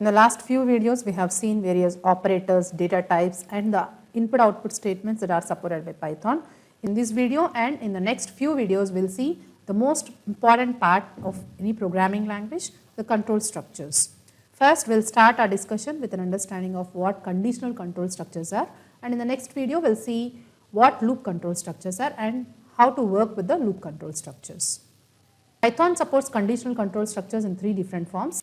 In the last few videos, we have seen various operators, data types and the input-output statements that are supported by Python. In this video and in the next few videos, we will see the most important part of any programming language, the control structures. First, we will start our discussion with an understanding of what conditional control structures are, and in the next video, we will see what loop control structures are and how to work with the loop control structures. Python supports conditional control structures in three different forms.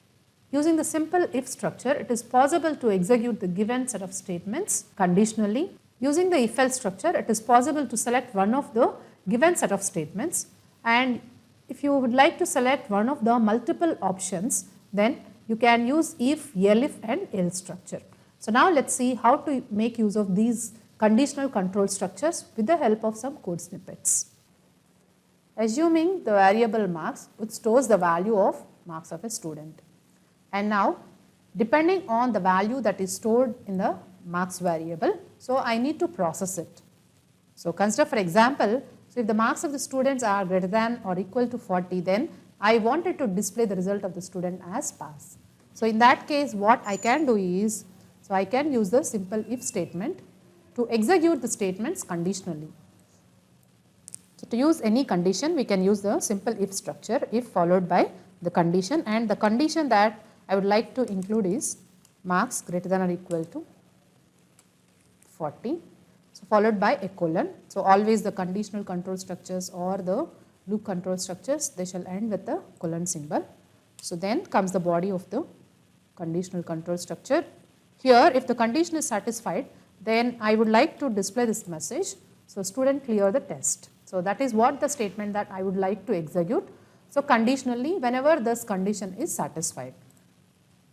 Using the simple if structure, it is possible to execute the given set of statements conditionally. Using the if-else structure, it is possible to select one of the given set of statements, and if you would like to select one of the multiple options, then you can use if, elif and else structure. So now let's see how to make use of these conditional control structures with the help of some code snippets. Assuming the variable marks, which stores the value of marks of a student. And now, depending on the value that is stored in the marks variable, so I need to process it. So consider, for example, so if the marks of the students are greater than or equal to 40, then I wanted to display the result of the student as pass. So in that case, what I can do is, so I can use the simple if statement to execute the statements conditionally. So to use any condition, we can use the simple if structure, if followed by the condition, and the condition that I would like to include is marks greater than or equal to 40, so followed by a colon. So always the conditional control structures or the loop control structures, they shall end with the colon symbol. So then comes the body of the conditional control structure. Here, if the condition is satisfied, then I would like to display this message. So student clear the test. So that is what the statement that I would like to execute. So conditionally, whenever this condition is satisfied.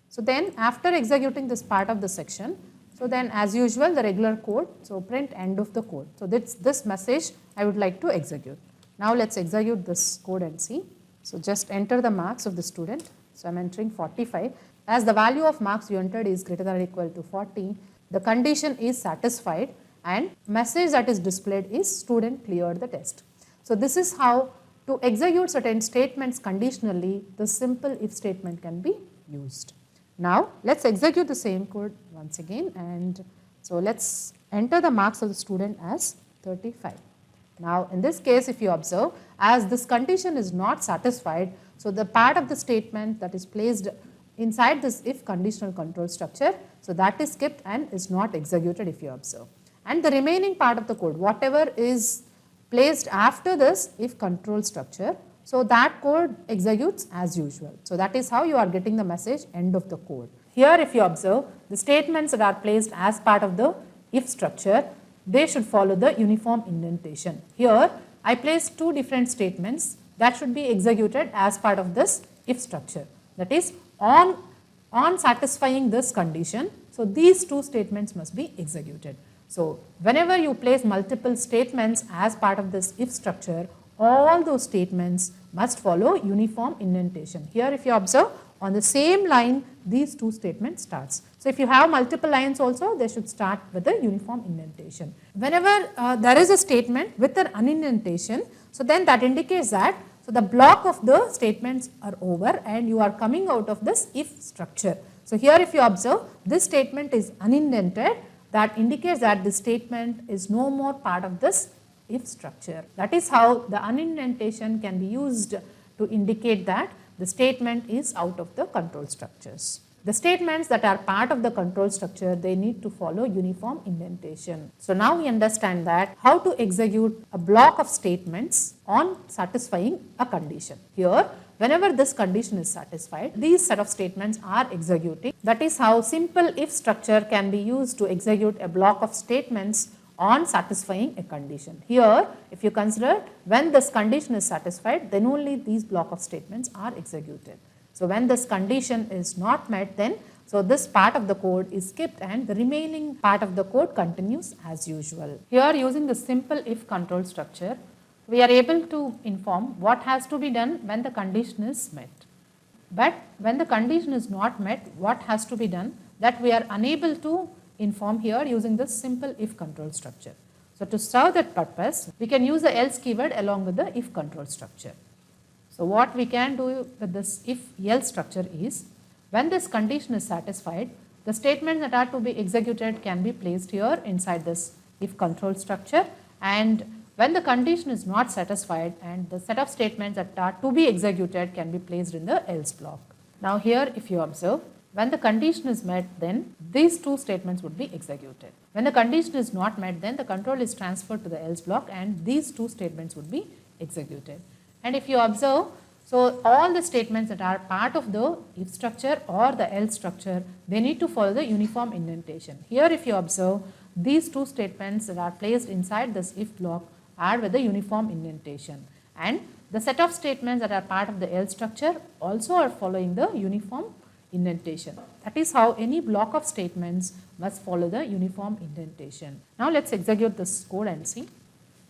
So then after executing this part of the section, so then as usual the regular code, so print end of the code. So this message I would like to execute. Now let's execute this code and see. So just enter the marks of the student. So I'm entering 45. As the value of marks you entered is greater than or equal to 40, the condition is satisfied and message that is displayed is student cleared the test. So this is how to execute certain statements conditionally, the simple if statement can be used. Now let's execute the same code once again, and so let's enter the marks of the student as 35. Now in this case, if you observe, as this condition is not satisfied, so the part of the statement that is placed inside this if conditional control structure, so that is skipped and is not executed if you observe. And the remaining part of the code, whatever is placed after this if control structure, so that code executes as usual. So that is how you are getting the message end of the code. Here if you observe, the statements that are placed as part of the if structure, they should follow the uniform indentation. Here I placed two different statements that should be executed as part of this if structure. That is on satisfying this condition, so these two statements must be executed. So whenever you place multiple statements as part of this if structure, all those statements must follow uniform indentation. Here if you observe, on the same line these two statements starts. So if you have multiple lines also, they should start with a uniform indentation. Whenever there is a statement with an unindentation, so then that indicates that so the block of the statements are over and you are coming out of this if structure. So here if you observe, this statement is unindented, that indicates that this statement is no more part of this if structure. That is how the unindentation can be used to indicate that the statement is out of the control structures. The statements that are part of the control structure, they need to follow uniform indentation. So now we understand that how to execute a block of statements on satisfying a condition. Here, whenever this condition is satisfied, these set of statements are executing. That is how simple if structure can be used to execute a block of statements on satisfying a condition. Here, if you consider when this condition is satisfied, then only these block of statements are executed. So when this condition is not met, then so this part of the code is skipped and the remaining part of the code continues as usual. Here using the simple if control structure, we are able to inform what has to be done when the condition is met. But when the condition is not met, what has to be done, that we are unable to inform here using this simple if control structure. So to serve that purpose, we can use the else keyword along with the if control structure. So what we can do with this if else structure is, When this condition is satisfied, the statements that are to be executed can be placed here inside this if control structure, and when the condition is not satisfied, and the set of statements that are to be executed can be placed in the else block. Now here if you observe, when the condition is met, then these two statements would be executed. When the condition is not met, then the control is transferred to the else block and these two statements would be executed. And if you observe, so all the statements that are part of the if structure or the else structure, they need to follow the uniform indentation. Here if you observe, these two statements that are placed inside this if block are with the uniform indentation, and the set of statements that are part of the else structure also are following the uniform indentation. That is how any block of statements must follow the uniform indentation. Now let's execute this code and see.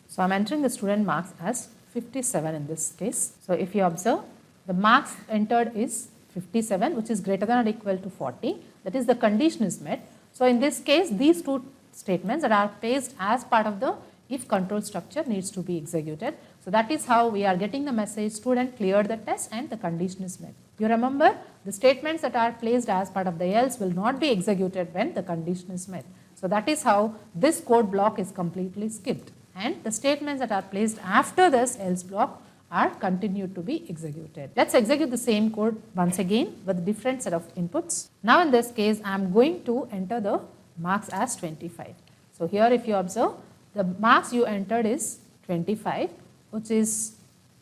So I'm entering the student marks as 57 in this case. So if you observe, the marks entered is 57, which is greater than or equal to 40. That is, the condition is met. So in this case, these two statements that are placed as part of the if control structure needs to be executed. So that is how we are getting the message student cleared the test and the condition is met. You remember, the statements that are placed as part of the else will not be executed when the condition is met. So that is how this code block is completely skipped, and the statements that are placed after this else block are continued to be executed. Let's execute the same code once again with a different set of inputs. Now in this case, I am going to enter the marks as 25. So here if you observe, the marks you entered is 25, which is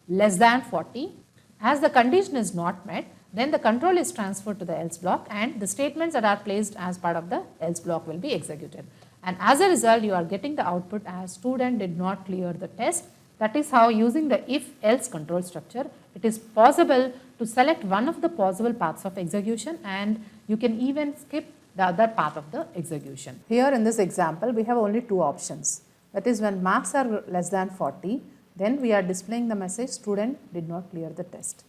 less than 40. As the condition is not met, then the control is transferred to the else block and the statements that are placed as part of the else block will be executed. And as a result, you are getting the output as student did not clear the test. That is how, using the if-else control structure, it is possible to select one of the possible paths of execution, and you can even skip the other path of the execution. Here in this example, we have only two options. That is, when marks are less than 40, then we are displaying the message student did not clear the test.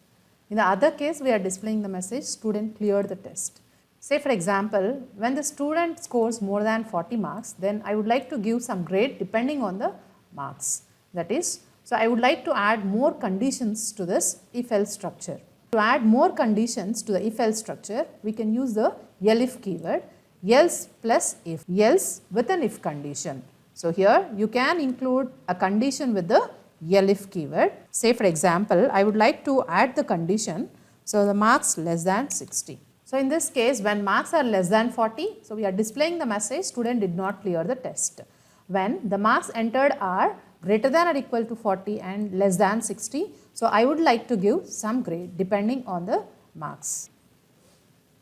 In the other case, we are displaying the message student cleared the test. Say for example, when the student scores more than 40 marks, then I would like to give some grade depending on the marks. That is, so I would like to add more conditions to this if-else structure. To add more conditions to the if-else structure, we can use the elif keyword, else plus if, else with an if condition. So here you can include a condition with the elif keyword. Say for example, I would like to add the condition, so the marks less than 60. So in this case, when marks are less than 40, so we are displaying the message student did not clear the test. When the marks entered are greater than or equal to 40 and less than 60, so I would like to give some grade depending on the marks.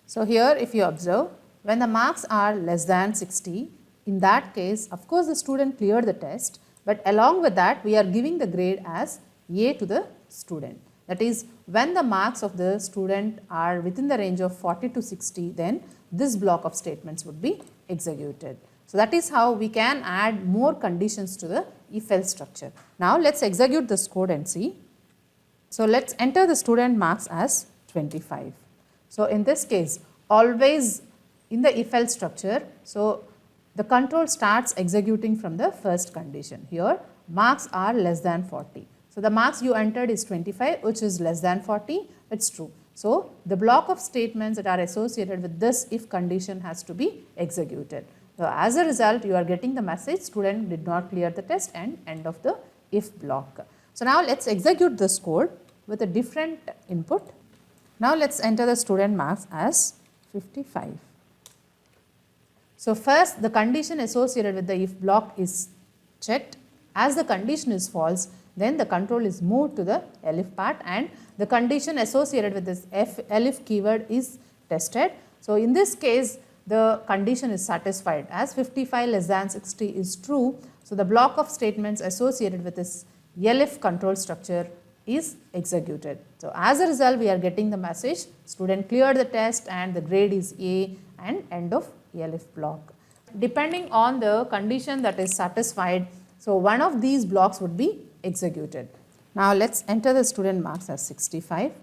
So here if you observe, when the marks are less than 60, in that case, of course the student cleared the test, but along with that we are giving the grade as A to the student. That is, when the marks of the student are within the range of 40 to 60, then this block of statements would be executed. So that is how we can add more conditions to the if-else structure. Now let's execute this code and see. So let's enter the student marks as 25. So in this case, always in the if-else structure, so the control starts executing from the first condition. Here marks are less than 40. So the marks you entered is 25, which is less than 40, it's true. So the block of statements that are associated with this if condition has to be executed. So as a result, you are getting the message student did not clear the test and end of the if block. So now let's execute this code with a different input. Now let's enter the student marks as 55. So first the condition associated with the if block is checked. As the condition is false, then the control is moved to the elif part and the condition associated with this elif keyword is tested. So in this case, the condition is satisfied as 55 less than 60 is true. So the block of statements associated with this elif control structure is executed. So as a result, we are getting the message student cleared the test and the grade is A and end of elif block. Depending on the condition that is satisfied, so one of these blocks would be executed. Now let's enter the student marks as 65.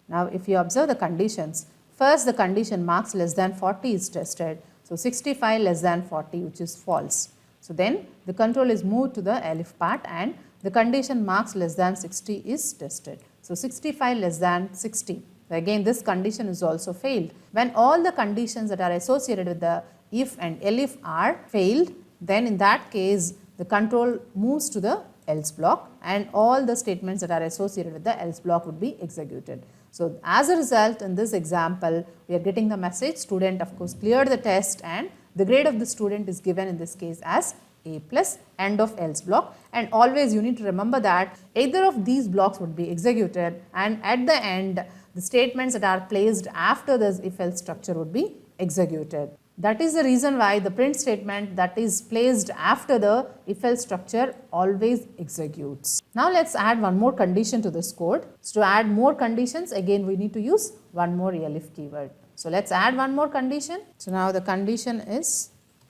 Now if you observe the conditions, first the condition marks less than 40 is tested. So 65 less than 40, which is false. So then the control is moved to the elif part and the condition marks less than 60 is tested. So 65 less than 60, again this condition is also failed. When all the conditions that are associated with the if and elif are failed, then in that case the control moves to the else block and all the statements that are associated with the else block would be executed. So as a result, in this example, we are getting the message student of course cleared the test and the grade of the student is given in this case as A plus, end of else block, and always you need to remember that either of these blocks would be executed and at the end the statements that are placed after this if else structure would be executed. That is the reason why the print statement that is placed after the if else structure always executes. Now let's add one more condition to this code. So to add more conditions, again we need to use one more elif keyword. So let's add one more condition. So now the condition is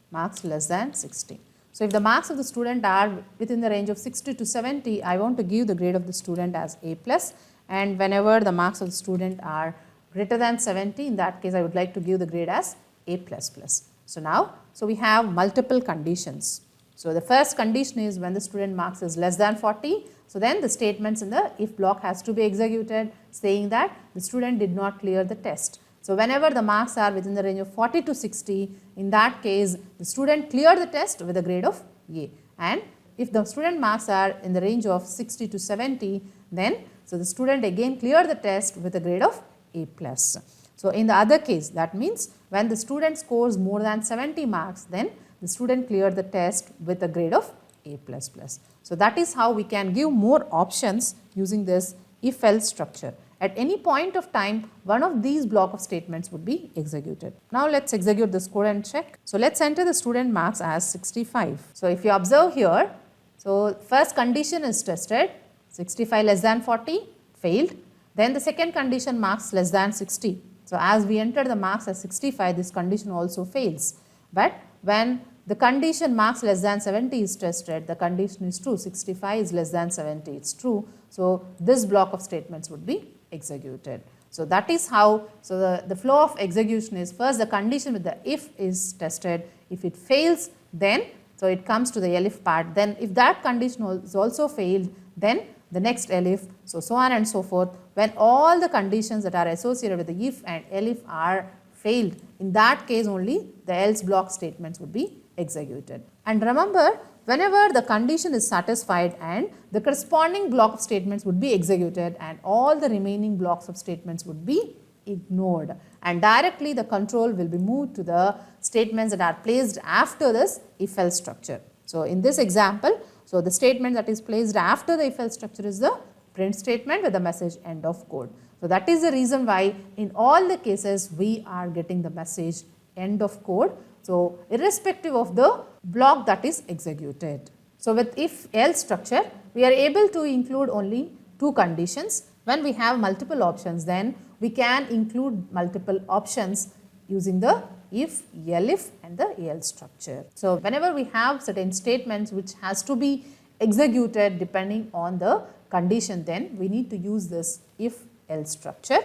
marks less than 60. So if the marks of the student are within the range of 60 to 70, I want to give the grade of the student as A plus, and whenever the marks of the student are greater than 70, in that case I would like to give the grade as A plus plus. So we have multiple conditions. So the first condition is when the student marks is less than 40, so then the statements in the if block has to be executed saying that the student did not clear the test. So whenever the marks are within the range of 40 to 60, in that case the student cleared the test with a grade of A. And if the student marks are in the range of 60 to 70, then so the student again cleared the test with a grade of A plus. So in the other case, that means when the student scores more than 70 marks, then the student cleared the test with a grade of A plus plus. So that is how we can give more options using this if else structure. At any point of time, one of these block of statements would be executed. Now let's execute this code and check. So let's enter the student marks as 65. So if you observe here, so first condition is tested, 65 less than 40, failed. Then the second condition marks less than 60. So as we enter the marks as 65, this condition also fails. But when the condition marks less than 70 is tested, the condition is true, 65 is less than 70, it's true. So this block of statements would be executed. So that is how, so the flow of execution is first the condition with the if is tested. If it fails, then so it comes to the elif part. Then if that condition is also failed, then the next elif, so on and so forth. When all the conditions that are associated with the if and elif are failed, in that case only the else block statements would be executed. And remember, whenever the condition is satisfied and the corresponding block of statements would be executed and all the remaining blocks of statements would be ignored, and directly the control will be moved to the statements that are placed after this if else structure. So in this example, so the statement that is placed after the if else structure is the print statement with the message end of code. So that is the reason why in all the cases we are getting the message end of code. So irrespective of the block that is executed. So with if else structure, we are able to include only two conditions. When we have multiple options, then we can include multiple options using the if, elif and the else structure. So whenever we have certain statements which has to be executed depending on the condition, then we need to use this if else structure.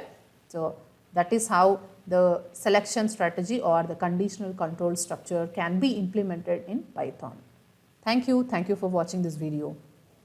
So that is how the selection strategy or the conditional control structure can be implemented in Python. Thank you for watching this video.